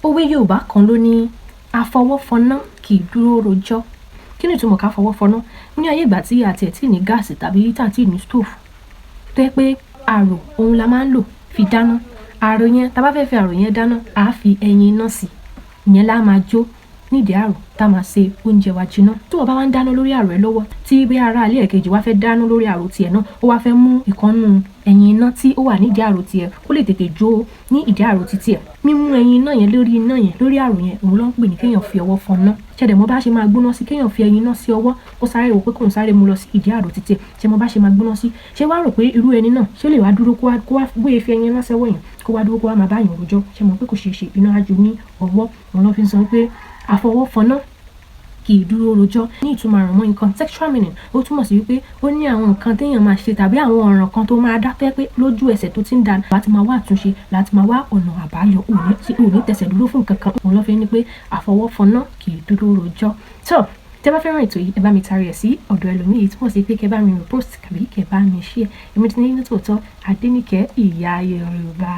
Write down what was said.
Òwe Yorùbá kan ló ní afọwọ́fọná kì í dúró rojọ́. Kí ni ìtumọ̀ ká fọwọ́ fọná? Ní ayé ìgbà tí a tiẹ̀ tí ní gáàsì tàbí tá tí ní stove, tó jẹ́ pé àrò òun la máa ń lò fi dáná. Àrò yẹn, tá bá fẹ́ fi àrò yẹn dáná, a fi ẹyin iná sí. Ìyẹn la máa jó nídìí àrò tá máa ṣe oúnjẹ wa jiná. Tí wọ́n bá wá ń dáná lórí àrò ẹ lọ́wọ́, tí bí ará ilé ẹ̀kejì wá fẹ́ dáná lórí àrò tiẹ̀ náà, ó wá fẹ́ mú ìkànnù ẹyin iná tí ó wà nídìí àrò tiẹ̀ kó lè tètè jó ní ìdí àrò títí ẹ̀. Mímú ẹyin iná yẹn lórí àrò yẹn, òun ló ń pè ní kéèyàn fi ọwọ́ fọná. Ṣẹ̀dẹ̀ mọ̀ bá ṣe máa gbóná sí kéèyàn fi ẹyin iná sí ọwọ́, ó sáré wò pé kò ń sáré mú lọ sí ìdí àrò títí ẹ̀. Ṣé mo bá ṣe máa gbóná sí? Ṣé wàá rò pé irú ẹni náà ṣé lè wá dúró kó wá gbé fi ẹyin iná sẹ́wọ́ yẹn kó wá dúró kó wá máa bá yàn rojọ́? Ṣé mọ̀ pé kò ṣeé ṣe, iná á jó ní ọwọ́. Òun ló fi ń sọ pé afọwọ́fọná kì í dúró rojọ́. Ní ìtumọ̀ àrànmọ́ nǹkan contextual meaning, ó túmọ̀ sí wípé ó ní àwọn nǹkan téèyàn máa ṣe tàbí àwọn ọ̀ràn kan tó máa dá tẹ́ pé lójú ẹsẹ̀ tó ti ń da láti máa wá àtúnṣe, láti máa wá ọ̀nà àbáyọ, òní tẹsẹ̀ dúró fún nǹkan kan. Òun ló fi ní pé afọwọ́fọná kì í dúró rojọ́. So tẹ́ bá fẹ́ràn ètò yìí, ẹ bá mi tarí ẹ̀ sí ọ̀dọ̀ ẹlòmíì. Èyí túmọ̀ sí pé kẹ́ bá mi repost tàbí kẹ́ bá mi share. Èmi ti ní tòótọ́ Adéníkẹ́ ìyá Yorùbá.